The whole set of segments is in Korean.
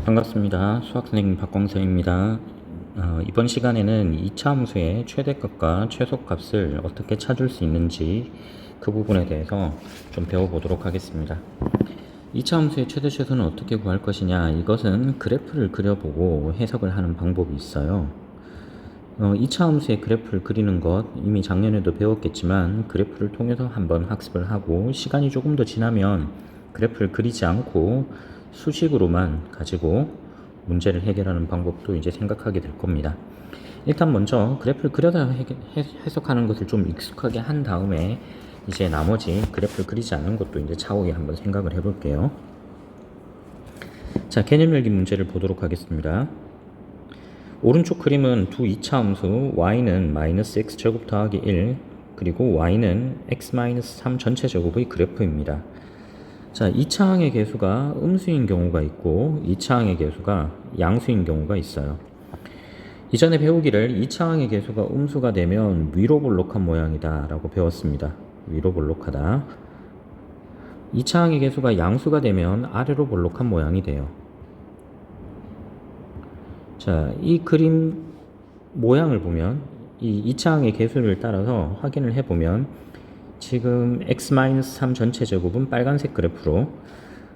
반갑습니다. 수학선생님 박광서입니다. 이번 시간에는 2차 함수의 최대값과 최소값을 어떻게 찾을 수 있는지 그 부분에 대해서 좀 배워보도록 하겠습니다. 2차 함수의 최대 최소는 어떻게 구할 것이냐, 이것은 그래프를 그려보고 해석을 하는 방법이 있어요. 2차 함수의 그래프를 그리는 것 이미 작년에도 배웠겠지만 그래프를 통해서 한번 학습을 하고 시간이 조금 더 지나면 그래프를 그리지 않고 수식으로만 가지고 문제를 해결하는 방법도 이제 생각하게 될 겁니다. 일단 먼저 그래프를 그려서 해석하는 것을 좀 익숙하게 한 다음에 이제 나머지 그래프를 그리지 않는 것도 이제 차후에 한번 생각을 해볼게요. 자, 개념 열기 문제를 보도록 하겠습니다. 오른쪽 그림은 두 2차 함수 y는 마이너스 x제곱 더하기 1 그리고 y는 x-3 전체 제곱의 그래프입니다. 자, 2차항의 계수가 음수인 경우가 있고 2차항의 계수가 양수인 경우가 있어요. 이전에 배우기를 2차항의 계수가 음수가 되면 위로 볼록한 모양이다 라고 배웠습니다. 위로 볼록하다. 2차항의 계수가 양수가 되면 아래로 볼록한 모양이 돼요. 자, 이 그림 모양을 보면 이 2차항의 계수를 따라서 확인을 해보면 지금 x-3 전체 제곱은 빨간색 그래프로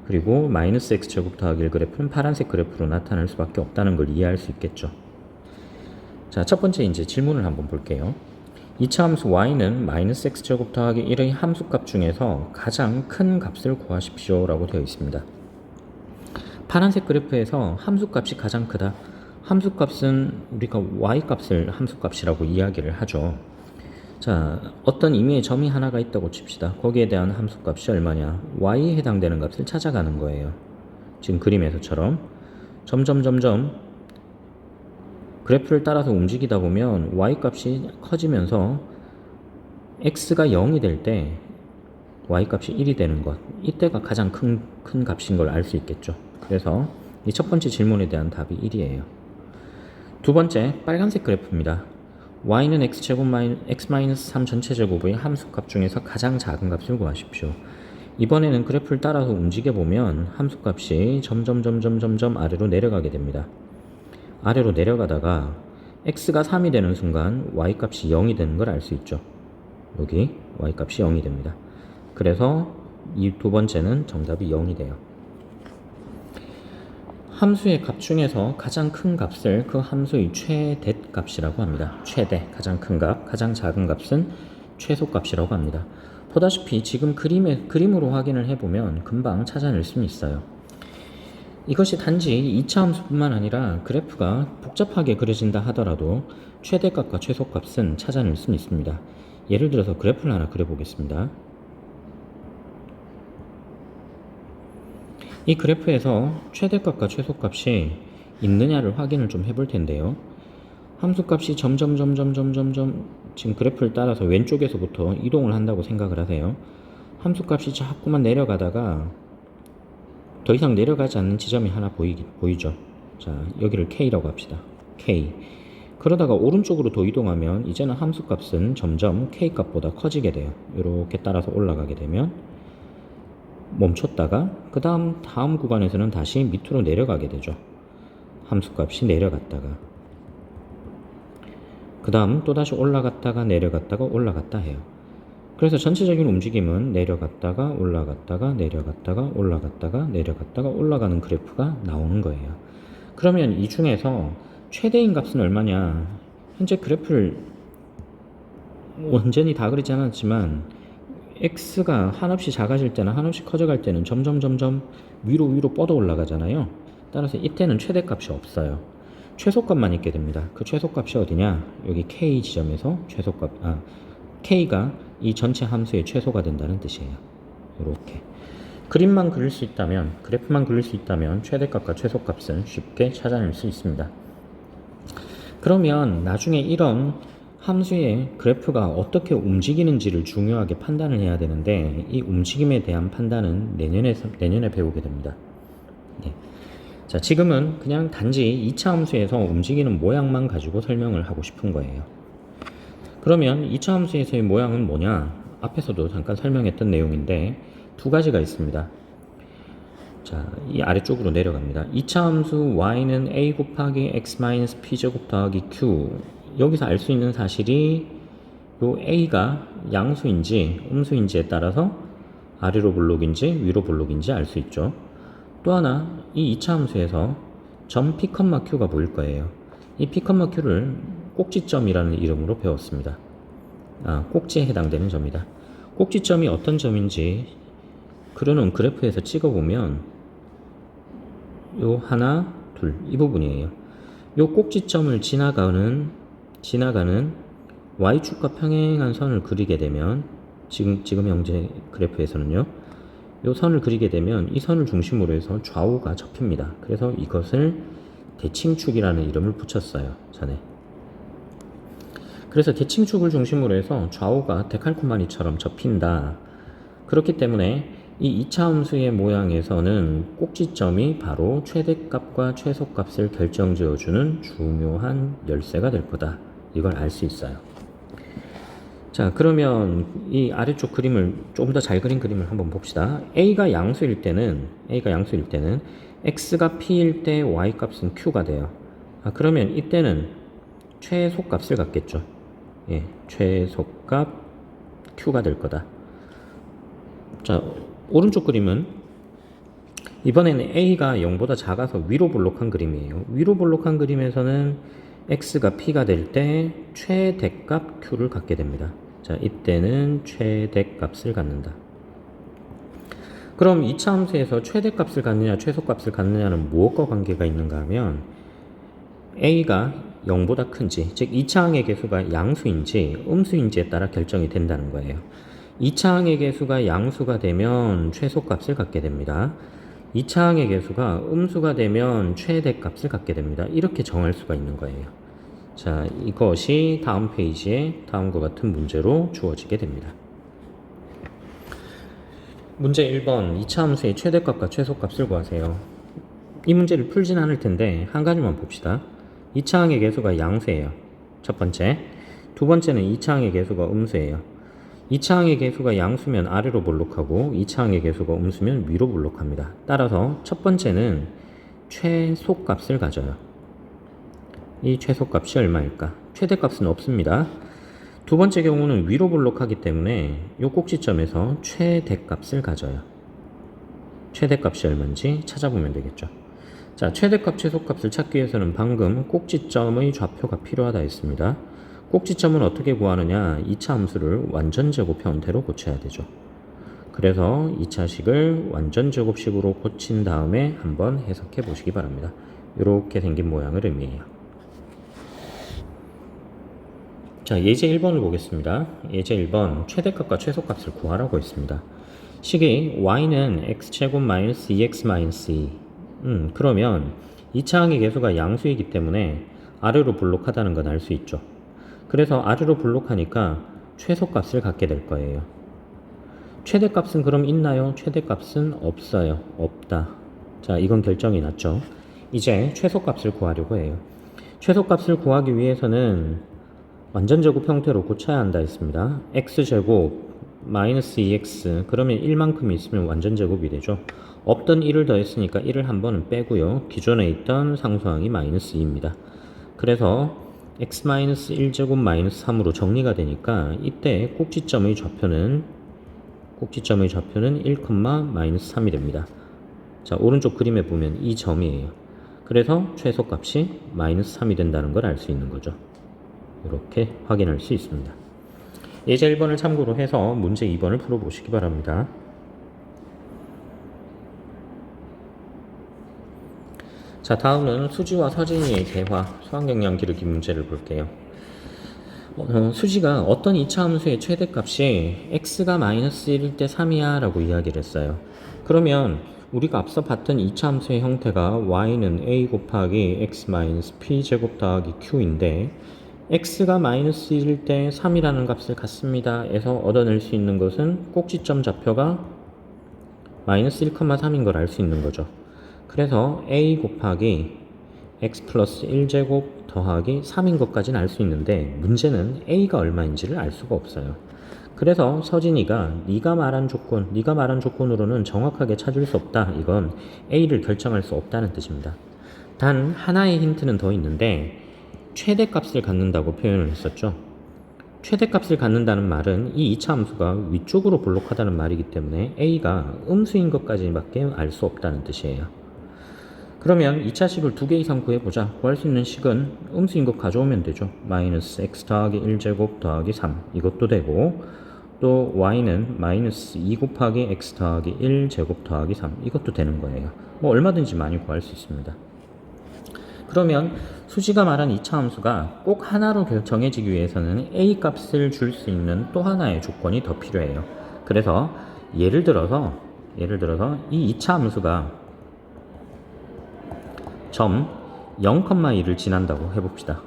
그리고 마이너스 x제곱 더하기 1 그래프는 파란색 그래프로 나타날 수밖에 없다는 걸 이해할 수 있겠죠. 자, 첫 번째 이제 질문을 한번 볼게요. 2차 함수 y는 마이너스 x제곱 더하기 1의 함수값 중에서 가장 큰 값을 구하십시오 라고 되어 있습니다. 파란색 그래프에서 함수값이 가장 크다. 함수값은 우리가 y값을 함수값이라고 이야기를 하죠. 자, 어떤 임의의 점이 하나가 있다고 칩시다. 거기에 대한 함수값이 얼마냐? y에 해당되는 값을 찾아가는 거예요. 지금 그림에서처럼 점점 그래프를 따라서 움직이다 보면 y값이 커지면서 x가 0이 될 때 y값이 1이 되는 것, 이때가 가장 큰 값인 걸 알 수 있겠죠. 그래서 이 첫 번째 질문에 대한 답이 1이에요. 두 번째, 빨간색 그래프입니다. y는 x제곱 x-3 전체 제곱의 함수값 중에서 가장 작은 값을 구하십시오. 이번에는 그래프를 따라서 움직여보면 함수값이 점점 아래로 내려가게 됩니다. 아래로 내려가다가 x가 3이 되는 순간 y값이 0이 되는 걸 알 수 있죠. 여기 y값이 0이 됩니다. 그래서 이 두 번째는 정답이 0이 돼요. 함수의 값 중에서 가장 큰 값을 그 함수의 최대 값이라고 합니다. 최대, 가장 큰 값, 가장 작은 값은 최소 값이라고 합니다. 보다시피 지금 그림으로 확인을 해보면 금방 찾아낼 수는 있어요. 이것이 단지 2차 함수뿐만 아니라 그래프가 복잡하게 그려진다 하더라도 최대값과 최소값은 찾아낼 수는 있습니다. 예를 들어서 그래프를 하나 그려보겠습니다. 이 그래프에서 최대값과 최소값이 있느냐를 확인을 좀 해볼 텐데요. 함수값이 점점 지금 그래프를 따라서 왼쪽에서부터 이동을 한다고 생각을 하세요. 함수값이 자꾸만 내려가다가 더 이상 내려가지 않는 지점이 하나 보이죠. 자, 여기를 K라고 합시다. K. 그러다가 오른쪽으로 더 이동하면 이제는 함수값은 점점 K값보다 커지게 돼요. 이렇게 따라서 올라가게 되면 멈췄다가 그 다음 구간에서는 다시 밑으로 내려가게 되죠. 함수값이 내려갔다가 그 다음 또다시 올라갔다가 내려갔다가 올라갔다 해요. 그래서 전체적인 움직임은 내려갔다가 올라갔다가 내려갔다가 올라갔다가 내려갔다가 올라가는 그래프가 나오는 거예요. 그러면 이 중에서 최대인 값은 얼마냐? 현재 그래프를 완전히 다 그리지 않았지만 x가 한없이 작아질 때나 한없이 커져갈 때는 점점 위로 뻗어 올라가잖아요. 따라서 이때는 최대값이 없어요. 최소값만 있게 됩니다. 그 최소값이 어디냐? 여기 k 지점에서 k가 이 전체 함수의 최소가 된다는 뜻이에요. 이렇게 그림만 그릴 수 있다면, 그래프만 그릴 수 있다면 최대값과 최소값은 쉽게 찾아낼 수 있습니다. 그러면 나중에 이런 함수의 그래프가 어떻게 움직이는지를 중요하게 판단을 해야 되는데 이 움직임에 대한 판단은 내년에 배우게 됩니다. 네. 자, 지금은 그냥 단지 2차 함수에서 움직이는 모양만 가지고 설명을 하고 싶은 거예요. 그러면 2차 함수에서의 모양은 뭐냐? 앞에서도 잠깐 설명했던 내용인데 두 가지가 있습니다. 자, 이 아래쪽으로 내려갑니다. 2차 함수 y는 a 곱하기 x-p제곱 더하기 q. 여기서 알 수 있는 사실이 요 a가 양수인지 음수인지에 따라서 아래로 볼록인지 위로 볼록인지 알 수 있죠. 또 하나, 이 2차 함수에서 점 p, q가 보일 거예요. 이 p, q를 꼭지점이라는 이름으로 배웠습니다. 꼭지에 해당되는 점이다. 꼭지점이 어떤 점인지 그려놓은 그래프에서 찍어보면 요 하나, 둘, 이 부분이에요. 요 꼭지점을 지나가는 y축과 평행한 선을 그리게 되면 지금 형제 그래프에서는요, 요 선을 그리게 되면 이 선을 중심으로 해서 좌우가 접힙니다. 그래서 이것을 대칭축이라는 이름을 붙였어요, 전에. 그래서 대칭축을 중심으로 해서 좌우가 데칼코마니처럼 접힌다. 그렇기 때문에 이 2차 함수의 모양에서는 꼭지점이 바로 최대값과 최소값을 결정지어주는 중요한 열쇠가 될 거다. 이걸 알 수 있어요. 자, 그러면 이 아래쪽 그림을 좀 더 잘 그린 그림을 한번 봅시다. A가 양수일 때는 X가 P일 때 Y 값은 Q가 돼요. 그러면 이때는 최소값을 갖겠죠. 예, 최소값 Q가 될 거다. 자, 오른쪽 그림은 이번에는 A가 0보다 작아서 위로 볼록한 그림이에요. 위로 볼록한 그림에서는 X가 P가 될 때 최대값 Q를 갖게 됩니다. 자, 이때는 최대값을 갖는다. 그럼 2차 함수에서 최대값을 갖느냐 최소값을 갖느냐는 무엇과 관계가 있는가 하면 A가 0보다 큰지, 즉 2차 항의 개수가 양수인지 음수인지에 따라 결정이 된다는 거예요. 2차 항의 개수가 양수가 되면 최소값을 갖게 됩니다. 2차 항의 개수가 음수가 되면 최대값을 갖게 됩니다. 이렇게 정할 수가 있는 거예요. 자, 이것이 다음 페이지에 다음과 같은 문제로 주어지게 됩니다. 문제 1번 2차 함수의 최대값과 최소값을 구하세요. 이 문제를 풀진 않을 텐데 한 가지만 봅시다. 2차 항의 개수가 양수예요. 첫 번째. 두 번째는 2차 항의 개수가 음수예요. 2차 항의 개수가 양수면 아래로 볼록하고 2차 항의 개수가 음수면 위로 볼록합니다. 따라서 첫 번째는 최소값을 가져요. 이 최소값이 얼마일까? 최대값은 없습니다. 두 번째 경우는 위로 볼록하기 때문에 이 꼭지점에서 최대값을 가져요. 최대값이 얼마인지 찾아보면 되겠죠. 자, 최대값, 최소값을 찾기 위해서는 방금 꼭지점의 좌표가 필요하다 했습니다. 꼭지점은 어떻게 구하느냐? 2차 함수를 완전제곱 형태로 고쳐야 되죠. 그래서 2차식을 완전제곱식으로 고친 다음에 한번 해석해 보시기 바랍니다. 이렇게 생긴 모양을 의미해요. 자, 예제 1번을 보겠습니다. 예제 1번 최대값과 최소값을 구하라고 했습니다. 식이 y는 x제곱 마이너스 2x 마이너스 2. 그러면 2차 항의 개수가 양수이기 때문에 아래로 볼록하다는 건 알 수 있죠. 그래서 아래로 볼록하니까 최소값을 갖게 될 거예요. 최대값은 그럼 있나요? 최대값은 없어요. 없다. 자, 이건 결정이 났죠. 이제 최소값을 구하려고 해요. 최소값을 구하기 위해서는 완전제곱 형태로 고쳐야 한다 했습니다. x제곱 마이너스 2x 그러면 1만큼이 있으면 완전제곱이 되죠. 없던 1을 더했으니까 1을 한 번은 빼고요. 기존에 있던 상수항이 마이너스 2입니다. 그래서 x 마이너스 1제곱 마이너스 3으로 정리가 되니까 이때 꼭지점의 좌표는 1, 마이너스 3이 됩니다. 자, 오른쪽 그림에 보면 이 점이에요. 그래서 최소값이 마이너스 3이 된다는 걸 알 수 있는 거죠. 이렇게 확인할 수 있습니다. 예제 1번을 참고로 해서 문제 2번을 풀어보시기 바랍니다. 자, 다음은 수지와 서진이의 대화, 수학역량 기르기 문제를 볼게요. 수지가 어떤 2차 함수의 최대값이 x가 마이너스 1일 때 3이야 라고 이야기를 했어요. 그러면 우리가 앞서 봤던 2차 함수의 형태가 y는 a 곱하기 x 마이너스 p 제곱 더하기 q인데 x가 마이너스 1일 때 3이라는 값을 갖습니다 에서 얻어낼 수 있는 것은 꼭지점 좌표가 마이너스 1,3인 걸 알 수 있는 거죠. 그래서 a 곱하기 x 플러스 1제곱 더하기 3인 것까지는 알 수 있는데 문제는 a가 얼마인지를 알 수가 없어요. 그래서 서진이가 네가 말한 조건으로는 정확하게 찾을 수 없다. 이건 A를 결정할 수 없다는 뜻입니다. 단 하나의 힌트는 더 있는데 최대값을 갖는다고 표현을 했었죠. 최대값을 갖는다는 말은 이 2차 함수가 위쪽으로 볼록하다는 말이기 때문에 A가 음수인 것까지밖에 알 수 없다는 뜻이에요. 그러면 2차 식을 2개 이상 구해보자. 구할 수 있는 식은 음수인 것 가져오면 되죠. 마이너스 x 더하기 1제곱 더하기 3 이것도 되고, 또 y는 마이너스 2 곱하기 x 더하기 1제곱 더하기 3 이것도 되는 거예요. 뭐 얼마든지 많이 구할 수 있습니다. 그러면 수지가 말한 2차 함수가 꼭 하나로 정해지기 위해서는 a 값을 줄 수 있는 또 하나의 조건이 더 필요해요. 그래서 예를 들어서 이 2차 함수가 점 0,2를 지난다고 해봅시다.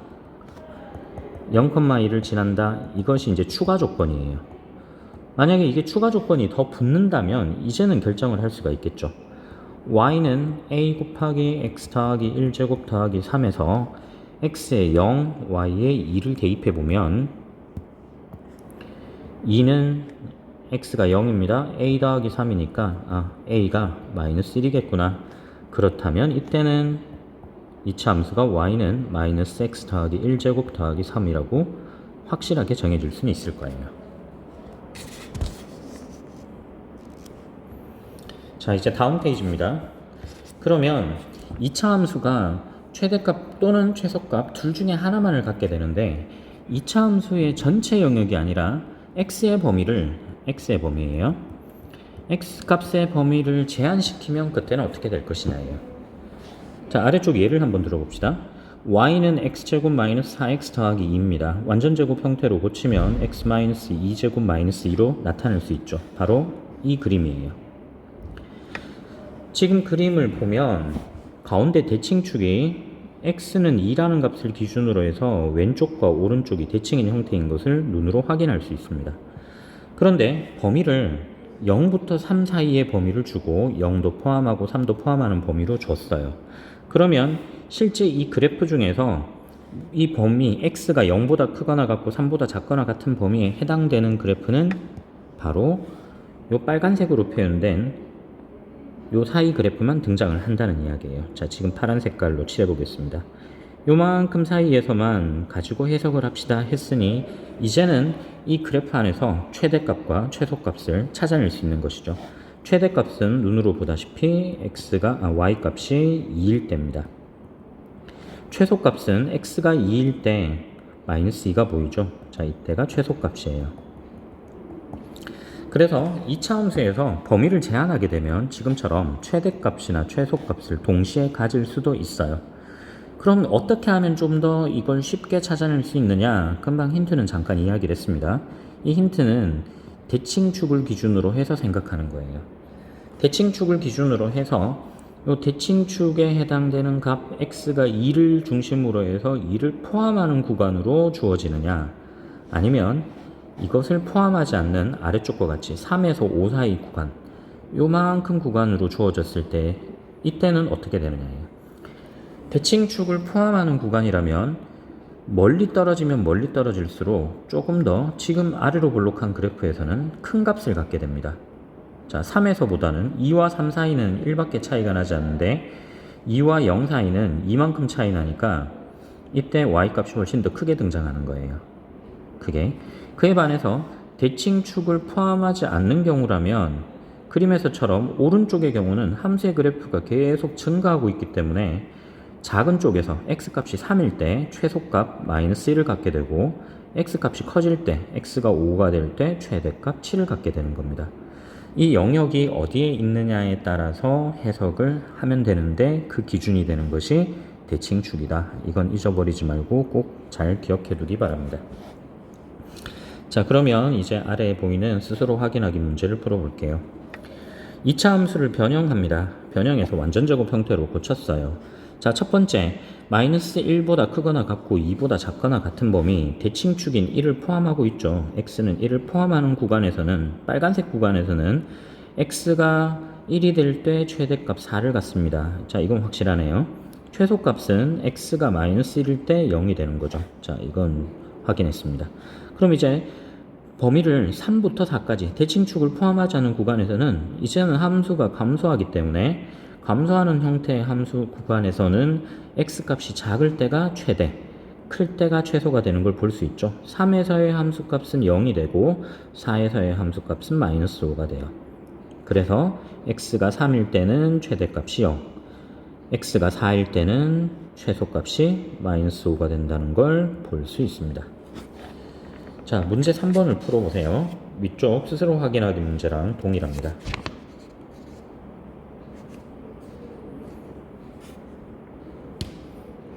0,2를 지난다. 이것이 이제 추가 조건이에요. 만약에 이게 추가 조건이 더 붙는다면 이제는 결정을 할 수가 있겠죠. y는 a 곱하기 x 더하기 1제곱 더하기 3에서 x에 0, y에 2를 대입해보면 2는 x가 0입니다. a 더하기 3이니까 a가 마이너스 1이겠구나. 그렇다면 이때는 2차 함수가 y는 마이너스 x 더하기 1제곱 더하기 3이라고 확실하게 정해질 수는 있을 거예요. 자, 이제 다음 페이지입니다. 그러면 2차 함수가 최대값 또는 최소값 둘 중에 하나만을 갖게 되는데 2차 함수의 전체 영역이 아니라 x의 범위예요. x값의 범위를 제한시키면 그때는 어떻게 될 것이냐예요. 자, 아래쪽 예를 한번 들어봅시다. y는 x제곱 마이너스 4x 더하기 2입니다. 완전제곱 형태로 고치면 x 마이너스 2제곱 마이너스 2로 나타낼 수 있죠. 바로 이 그림이에요. 지금 그림을 보면 가운데 대칭축이 x는 2라는 값을 기준으로 해서 왼쪽과 오른쪽이 대칭인 형태인 것을 눈으로 확인할 수 있습니다. 그런데 범위를 0부터 3 사이의 범위를 주고 0도 포함하고 3도 포함하는 범위로 줬어요. 그러면 실제 이 그래프 중에서 이 범위 x가 0보다 크거나 같고 3보다 작거나 같은 범위에 해당되는 그래프는 바로 이 빨간색으로 표현된 요 사이 그래프만 등장을 한다는 이야기예요. 자, 지금 파란 색깔로 칠해 보겠습니다. 요만큼 사이에서만 가지고 해석을 합시다 했으니 이제는 이 그래프 안에서 최대값과 최소값을 찾아낼 수 있는 것이죠. 최대값은 눈으로 보다시피 y값이 2일 때입니다. 최소값은 x가 2일 때 마이너스 2가 보이죠. 자, 이때가 최소값이에요. 그래서 2차 함수에서 범위를 제한하게 되면 지금처럼 최대값이나 최소값을 동시에 가질 수도 있어요. 그럼 어떻게 하면 좀 더 이걸 쉽게 찾아낼 수 있느냐? 금방 힌트는 잠깐 이야기를 했습니다. 이 힌트는 대칭축을 기준으로 해서 생각하는 거예요. 대칭축을 기준으로 해서 이 대칭축에 해당되는 값 x가 2를 중심으로 해서 2를 포함하는 구간으로 주어지느냐, 아니면 이것을 포함하지 않는 아래쪽과 같이 3에서 5 사이 구간, 요만큼 구간으로 주어졌을 때 이때는 어떻게 되느냐예요. 대칭축을 포함하는 구간이라면 멀리 떨어지면 멀리 떨어질수록 조금 더 지금 아래로 볼록한 그래프에서는 큰 값을 갖게 됩니다. 자, 3에서보다는 2와 3 사이는 1밖에 차이가 나지 않는데 2와 0 사이는 이만큼 차이 나니까 이때 y값이 훨씬 더 크게 등장하는 거예요. 그에 반해서 대칭축을 포함하지 않는 경우라면 그림에서처럼 오른쪽의 경우는 함수의 그래프가 계속 증가하고 있기 때문에 작은 쪽에서 x값이 3일 때 최소값 마이너스 1을 갖게 되고 x값이 커질 때 x가 5가 될 때 최대값 7을 갖게 되는 겁니다. 이 영역이 어디에 있느냐에 따라서 해석을 하면 되는데 그 기준이 되는 것이 대칭축이다. 이건 잊어버리지 말고 꼭 잘 기억해 두기 바랍니다. 자, 그러면 이제 아래에 보이는 스스로 확인하기 문제를 풀어볼게요. 2차 함수를 변형합니다. 변형해서 완전제곱 형태로 고쳤어요. 자, 첫 번째, 마이너스 1보다 크거나 같고 2보다 작거나 같은 범위 대칭축인 1을 포함하고 있죠. x는 1을 포함하는 구간에서는, 빨간색 구간에서는 x가 1이 될 때 최대값 4를 갖습니다. 자, 이건 확실하네요. 최소값은 x가 마이너스 1일 때 0이 되는 거죠. 자, 이건 확인했습니다. 그럼 이제 범위를 3부터 4까지 대칭축을 포함하지 않은 구간에서는 이제는 함수가 감소하기 때문에 감소하는 형태의 함수 구간에서는 x값이 작을 때가 최대, 클 때가 최소가 되는 걸 볼 수 있죠. 3에서의 함수값은 0이 되고 4에서의 함수값은 마이너스 5가 돼요. 그래서 x가 3일 때는 최대값이 0, x가 4일 때는 최소값이 마이너스 5가 된다는 걸 볼 수 있습니다. 자, 문제 3번을 풀어보세요. 위쪽 스스로 확인하기 문제랑 동일합니다.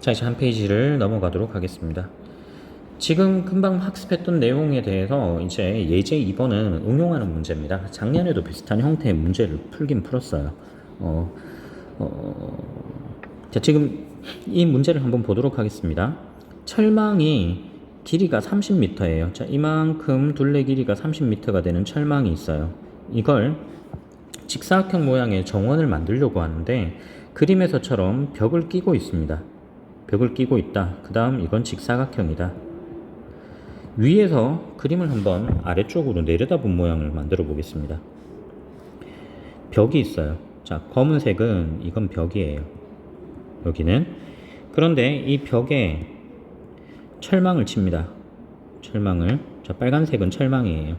자, 이제 한 페이지를 넘어가도록 하겠습니다. 지금 금방 학습했던 내용에 대해서 이제 예제 2번은 응용하는 문제입니다. 작년에도 비슷한 형태의 문제를 풀긴 풀었어요. 자, 지금 이 문제를 한번 보도록 하겠습니다. 철망이 길이가 30m예요. 자, 이만큼 둘레 길이가 30m가 되는 철망이 있어요. 이걸 직사각형 모양의 정원을 만들려고 하는데 그림에서처럼 벽을 끼고 있습니다. 벽을 끼고 있다. 그 다음 이건 직사각형이다. 위에서 그림을 한번 아래쪽으로 내려다본 모양을 만들어 보겠습니다. 벽이 있어요. 자, 검은색은 이건 벽이에요. 여기는. 그런데 이 벽에 철망을 칩니다. 철망을. 자, 빨간색은 철망이에요.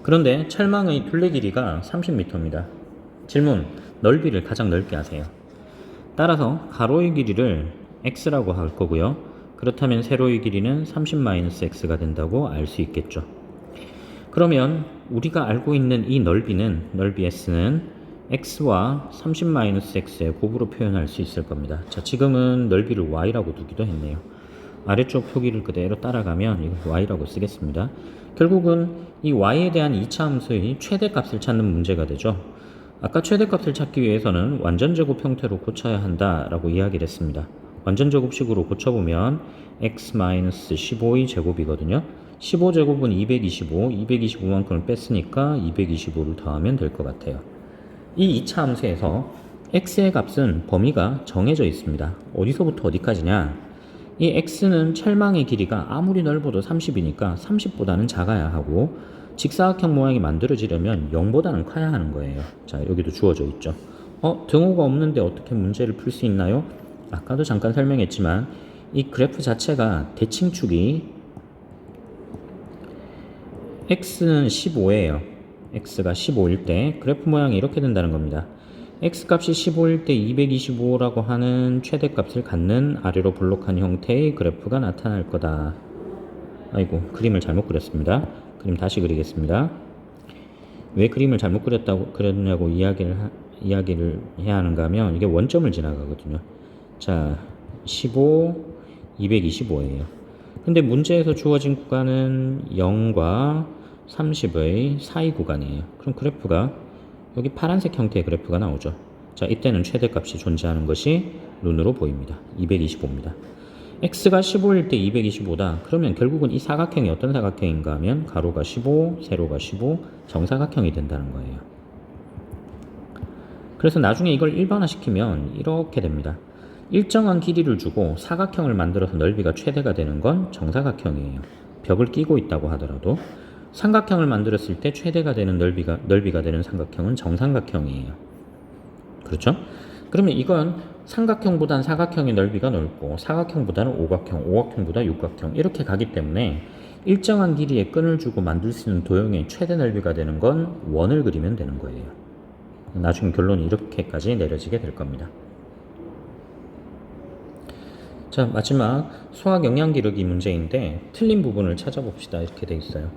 그런데 철망의 둘레 길이가 30m입니다. 질문, 넓이를 가장 넓게 하세요. 따라서 가로의 길이를 x라고 할 거고요. 그렇다면 세로의 길이는 30-x가 된다고 알 수 있겠죠. 그러면 우리가 알고 있는 이 넓이는, 넓이 s는 x와 30-x의 곱으로 표현할 수 있을 겁니다. 자, 지금은 넓이를 y라고 두기도 했네요. 아래쪽 표기를 그대로 따라가면 이걸 y라고 쓰겠습니다. 결국은 이 y에 대한 2차 함수의 최대값을 찾는 문제가 되죠. 아까 최대값을 찾기 위해서는 완전제곱 형태로 고쳐야 한다라고 이야기를 했습니다. 완전제곱식으로 고쳐보면 x-15의 제곱이거든요. 15제곱은 225, 225만큼을 뺐으니까 225를 더하면 될 것 같아요. 이 2차 함수에서 x의 값은 범위가 정해져 있습니다. 어디서부터 어디까지냐? 이 x는 철망의 길이가 아무리 넓어도 30이니까 30보다는 작아야 하고 직사각형 모양이 만들어지려면 0보다는 커야 하는 거예요. 자, 여기도 주어져 있죠. 등호가 없는데 어떻게 문제를 풀 수 있나요? 아까도 잠깐 설명했지만 이 그래프 자체가 대칭축이 x는 15예요. x가 15일 때 그래프 모양이 이렇게 된다는 겁니다. x값이 15일 때 225라고 하는 최대값을 갖는 아래로 블록한 형태의 그래프가 나타날 거다. 아이고, 그림을 잘못 그렸습니다. 그림 다시 그리겠습니다. 왜 그림을 잘못 그렸냐고 이야기를 해야 하는가 하면 이게 원점을 지나가거든요. 자, 15, 225예요. 근데 문제에서 주어진 구간은 0과 30의 사이 구간이에요. 그럼 그래프가 여기 파란색 형태의 그래프가 나오죠. 자, 이때는 최대값이 존재하는 것이 눈으로 보입니다. 225입니다. x가 15일 때 225다. 그러면 결국은 이 사각형이 어떤 사각형인가 하면 가로가 15, 세로가 15, 정사각형이 된다는 거예요. 그래서 나중에 이걸 일반화시키면 이렇게 됩니다. 일정한 길이를 주고 사각형을 만들어서 넓이가 최대가 되는 건 정사각형이에요. 벽을 끼고 있다고 하더라도 삼각형을 만들었을 때 최대가 되는 넓이가 되는 삼각형은 정삼각형이에요. 그렇죠? 그러면 이건 삼각형보다는 사각형의 넓이가 넓고 사각형보다는 오각형, 오각형보다 육각형 이렇게 가기 때문에 일정한 길이의 끈을 주고 만들 수 있는 도형의 최대 넓이가 되는 건 원을 그리면 되는 거예요. 나중에 결론이 이렇게까지 내려지게 될 겁니다. 자, 마지막 수학 영양 기르기 문제인데 틀린 부분을 찾아봅시다. 이렇게 돼 있어요.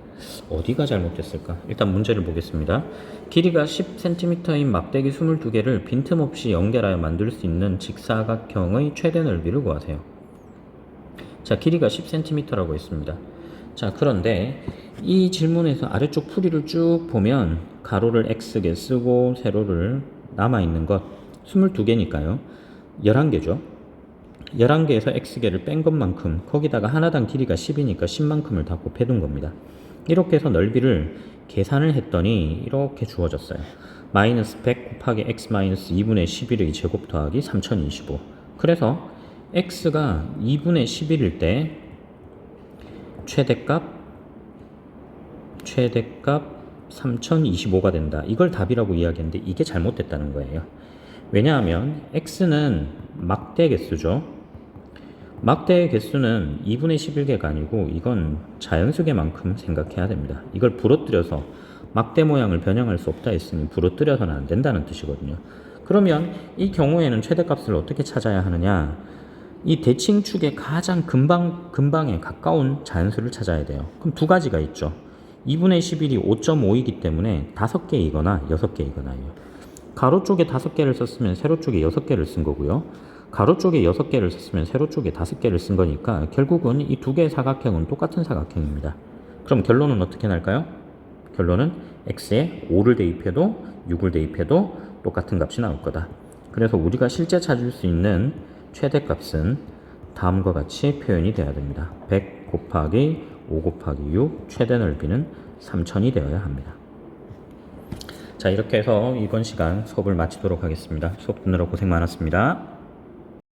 어디가 잘못됐을까? 일단 문제를 보겠습니다. 길이가 10cm인 막대기 22개를 빈틈없이 연결하여 만들 수 있는 직사각형의 최대 넓이를 구하세요. 자, 길이가 10cm라고 했습니다. 자, 그런데 이 질문에서 아래쪽 풀이를 쭉 보면 가로를 x개 쓰고 세로를 남아있는 것 22개니까요. 11개죠. 11개에서 x개를 뺀 것만큼 거기다가 하나당 길이가 10이니까 10만큼을 다 곱해둔 겁니다. 이렇게 해서 넓이를 계산을 했더니 이렇게 주어졌어요. 마이너스 100 곱하기 x 마이너스 2분의 11의 제곱 더하기 3025. 그래서 x가 2분의 11일 때 최대값 최대값 3025가 된다. 이걸 답이라고 이야기했는데 이게 잘못됐다는 거예요. 왜냐하면 x는 막대 개수죠. 막대의 개수는 2분의 11개가 아니고 이건 자연수개만큼 생각해야 됩니다. 이걸 부러뜨려서 막대 모양을 변형할 수 없다 했으니 부러뜨려서는 안 된다는 뜻이거든요. 그러면 이 경우에는 최대값을 어떻게 찾아야 하느냐? 이 대칭축의 가장 근방에 가까운 자연수를 찾아야 돼요. 그럼 두 가지가 있죠. 2분의 11이 5.5이기 때문에 5개이거나 6개이거나요. 가로 쪽에 5개를 썼으면 세로 쪽에 6개를 쓴 거고요. 가로 쪽에 6개를 썼으면 세로 쪽에 5개를 쓴 거니까 결국은 이 두 개의 사각형은 똑같은 사각형입니다. 그럼 결론은 어떻게 날까요? 결론은 x에 5를 대입해도 6을 대입해도 똑같은 값이 나올 거다. 그래서 우리가 실제 찾을 수 있는 최대값은 다음과 같이 표현이 되어야 됩니다. 100 곱하기 5 곱하기 6 최대 넓이는 3000이 되어야 합니다. 자, 이렇게 해서 이번 시간 수업을 마치도록 하겠습니다. 수업 듣느라 고생 많았습니다.